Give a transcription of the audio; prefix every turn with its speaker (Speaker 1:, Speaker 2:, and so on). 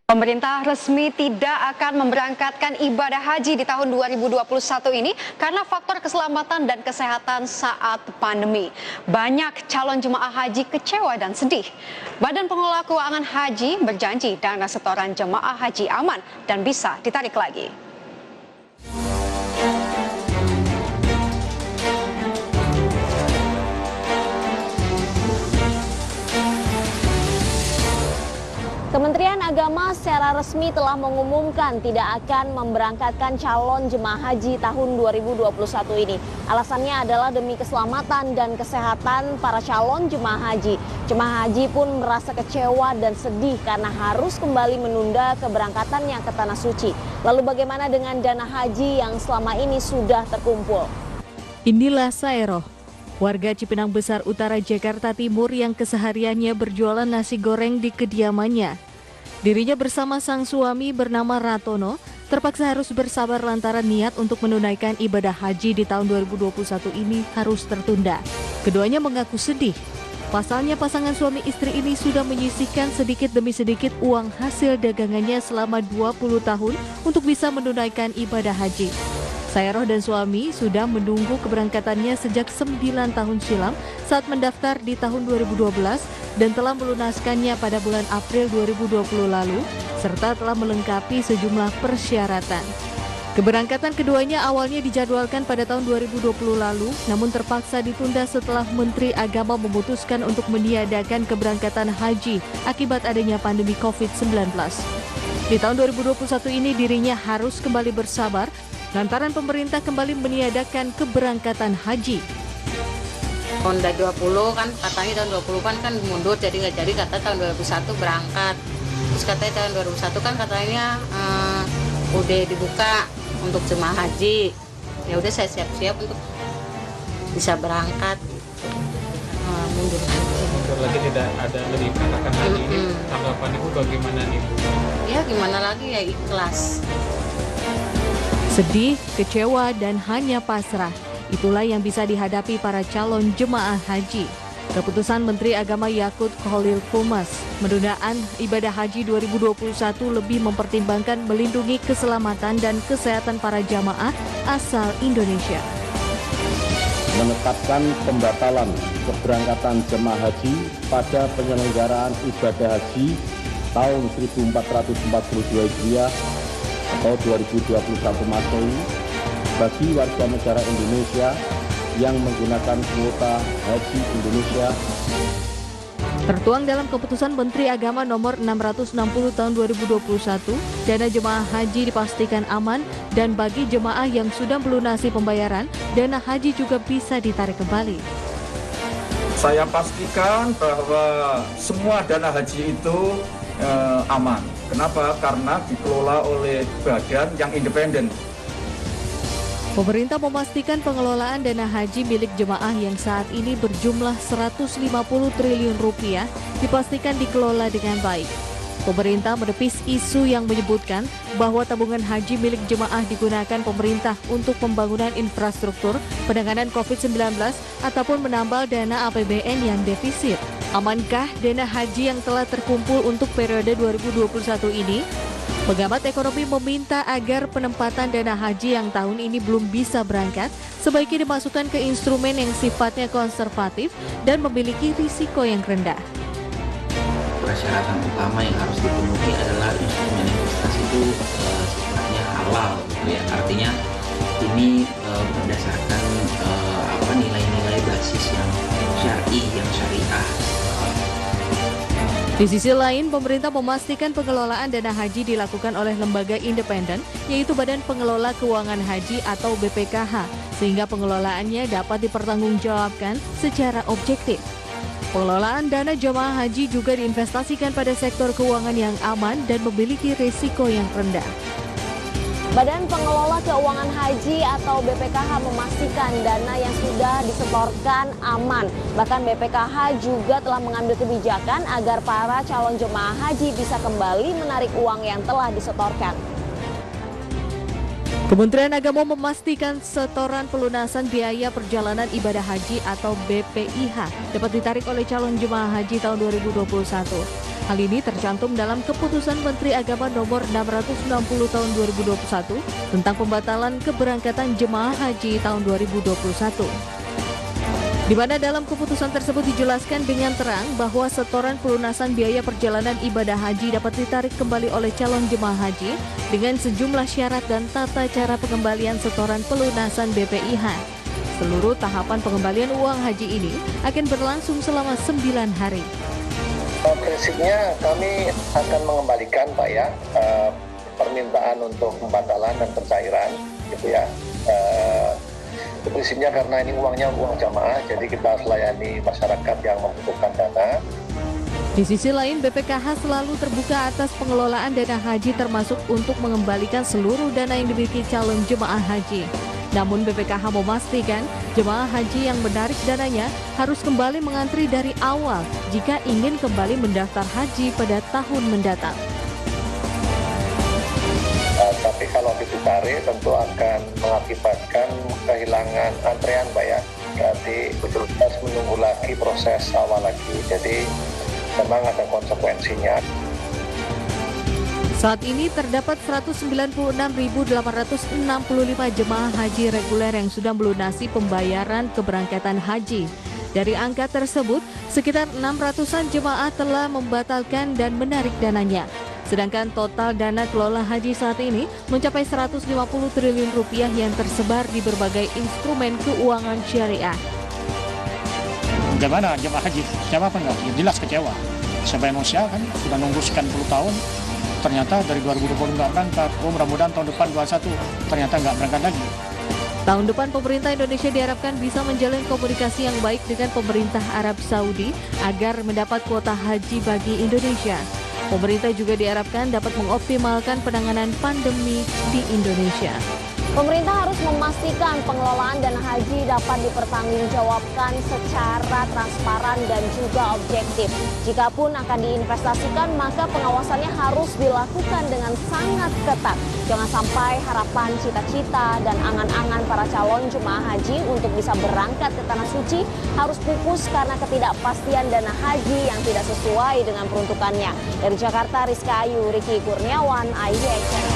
Speaker 1: Pemerintah resmi tidak akan memberangkatkan ibadah haji di tahun 2021 ini karena faktor keselamatan dan kesehatan saat pandemi. Banyak calon jemaah haji kecewa dan sedih. Badan Pengelola Keuangan Haji berjanji dana setoran jemaah haji aman dan bisa ditarik lagi.
Speaker 2: Kementerian Agama secara resmi telah mengumumkan tidak akan memberangkatkan calon jemaah haji tahun 2021 ini. Alasannya adalah demi keselamatan dan kesehatan para calon jemaah haji. Jemaah haji pun merasa kecewa dan sedih karena harus kembali menunda keberangkatannya ke Tanah Suci. Lalu bagaimana dengan dana haji yang selama ini sudah terkumpul?
Speaker 3: Inilah Saeroh, warga Cipinang Besar Utara Jakarta Timur yang kesehariannya berjualan nasi goreng di kediamannya. Dirinya bersama sang suami bernama Ratono terpaksa harus bersabar lantaran niat untuk menunaikan ibadah haji di tahun 2021 ini harus tertunda. Keduanya mengaku sedih. Pasalnya pasangan suami istri ini sudah menyisihkan sedikit demi sedikit uang hasil dagangannya selama 20 tahun untuk bisa menunaikan ibadah haji. Saeroh dan suami sudah menunggu keberangkatannya sejak 9 tahun silam saat mendaftar di tahun 2012 dan telah melunaskannya pada bulan April 2020 lalu serta telah melengkapi sejumlah persyaratan. Keberangkatan keduanya awalnya dijadwalkan pada tahun 2020 lalu namun terpaksa ditunda setelah Menteri Agama memutuskan untuk meniadakan keberangkatan haji akibat adanya pandemi COVID-19. Di tahun 2021 ini dirinya harus kembali bersabar lantaran pemerintah kembali meniadakan keberangkatan haji.
Speaker 4: Honda 20 kan katanya tahun 20 kan mundur jadi nggak jadi, kata tahun 2021 berangkat. Terus katanya tahun 2021 kan katanya udah dibuka untuk jemaah haji. Ya udah saya siap-siap untuk bisa berangkat. Mundur
Speaker 5: lagi tidak ada lebih berangkatkan haji ini. Tanggapan Ibu bagaimana nih Bu?
Speaker 4: Ya gimana lagi, ya ikhlas.
Speaker 3: Sedih, kecewa, dan hanya pasrah. Itulah yang bisa dihadapi para calon jemaah haji. Keputusan Menteri Agama Yakut Khalil Qumas menundaan ibadah haji 2021 lebih mempertimbangkan melindungi keselamatan dan kesehatan para jamaah asal Indonesia.
Speaker 6: Menetapkan pembatalan keberangkatan jemaah haji pada penyelenggaraan ibadah haji tahun 1442 Hijriah atau 2021 Masehi bagi warga negara Indonesia yang menggunakan kuota haji Indonesia.
Speaker 3: Tertuang dalam keputusan Menteri Agama nomor 660 tahun 2021, dana jemaah haji dipastikan aman dan bagi jemaah yang sudah melunasi pembayaran, dana haji juga bisa ditarik kembali.
Speaker 7: Saya pastikan bahwa semua dana haji itu aman. Kenapa? Karena dikelola oleh badan yang independen.
Speaker 3: Pemerintah memastikan pengelolaan dana haji milik jemaah yang saat ini berjumlah 150 triliun rupiah dipastikan dikelola dengan baik. Pemerintah menepis isu yang menyebutkan bahwa tabungan haji milik jemaah digunakan pemerintah untuk pembangunan infrastruktur, penanganan COVID-19, ataupun menambal dana APBN yang defisit. Amankah dana haji yang telah terkumpul untuk periode 2021 ini? Pengamat ekonomi meminta agar penempatan dana haji yang tahun ini belum bisa berangkat sebaiknya dimasukkan ke instrumen yang sifatnya konservatif dan memiliki risiko yang rendah.
Speaker 8: Persyaratan utama yang harus dipenuhi adalah instrumen investasi itu sifatnya halal, gitu ya. Artinya ini berdasarkan nilai-nilai basis yang syar'i, yang syariah.
Speaker 3: Di sisi lain, pemerintah memastikan pengelolaan dana haji dilakukan oleh lembaga independen, yaitu Badan Pengelola Keuangan Haji atau BPKH, sehingga pengelolaannya dapat dipertanggungjawabkan secara objektif. Pengelolaan dana jemaah haji juga diinvestasikan pada sektor keuangan yang aman dan memiliki risiko yang rendah.
Speaker 2: Badan Pengelola Keuangan Haji atau BPKH memastikan dana yang sudah disetorkan aman. Bahkan BPKH juga telah mengambil kebijakan agar para calon jemaah haji bisa kembali menarik uang yang telah disetorkan.
Speaker 3: Kementerian Agama memastikan setoran pelunasan biaya perjalanan ibadah haji atau BPIH dapat ditarik oleh calon jemaah haji tahun 2021. Hal ini tercantum dalam Keputusan Menteri Agama Nomor 660 Tahun 2021 tentang pembatalan keberangkatan jemaah haji tahun 2021. Di mana dalam keputusan tersebut dijelaskan dengan terang bahwa setoran pelunasan biaya perjalanan ibadah haji dapat ditarik kembali oleh calon jemaah haji dengan sejumlah syarat dan tata cara pengembalian setoran pelunasan BPIH. Seluruh tahapan pengembalian uang haji ini akan berlangsung selama 9 hari.
Speaker 9: Prinsipnya kami akan mengembalikan Pak ya permintaan untuk pembatalan dan pencairan gitu ya. Prinsipnya karena ini uangnya uang jamaah, jadi kita harus layani masyarakat yang membutuhkan dana.
Speaker 3: Di sisi lain, BPKH selalu terbuka atas pengelolaan dana haji termasuk untuk mengembalikan seluruh dana yang dimiliki calon jemaah haji. Namun BPKH memastikan jemaah haji yang menarik dananya harus kembali mengantri dari awal jika ingin kembali mendaftar haji pada tahun mendatang.
Speaker 9: Tapi kalau ditarik tentu akan mengakibatkan kehilangan antrean Pak ya. Jadi harus menunggu lagi proses awal lagi. Jadi memang ada konsekuensinya.
Speaker 3: Saat ini terdapat 196.865 jemaah haji reguler yang sudah melunasi pembayaran keberangkatan haji. Dari angka tersebut, sekitar 600-an jemaah telah membatalkan dan menarik dananya. Sedangkan total dana kelola haji saat ini mencapai 150 triliun rupiah yang tersebar di berbagai instrumen keuangan syariah.
Speaker 10: Bagaimana jemaah haji? Kecewa apa enggak? Ya, jelas kecewa. Sebagai manusia kan sudah nunggu sekian puluh tahun, ternyata dari 2020 nggak berangkat. Mudah-mudahan tahun depan 21 ternyata nggak berangkat lagi.
Speaker 3: Tahun depan pemerintah Indonesia diharapkan bisa menjalin komunikasi yang baik dengan pemerintah Arab Saudi agar mendapat kuota haji bagi Indonesia. Pemerintah juga diharapkan dapat mengoptimalkan penanganan pandemi di Indonesia.
Speaker 2: Pemerintah harus memastikan pengelolaan dana haji dapat dipertanggungjawabkan secara transparan dan juga objektif. Jikapun akan diinvestasikan, maka pengawasannya harus dilakukan dengan sangat ketat. Jangan sampai harapan, cita-cita, dan angan-angan para calon jemaah haji untuk bisa berangkat ke Tanah Suci harus pupus karena ketidakpastian dana haji yang tidak sesuai dengan peruntukannya. Dari Jakarta, Rizka Ayu, Riki Kurniawan, IDX.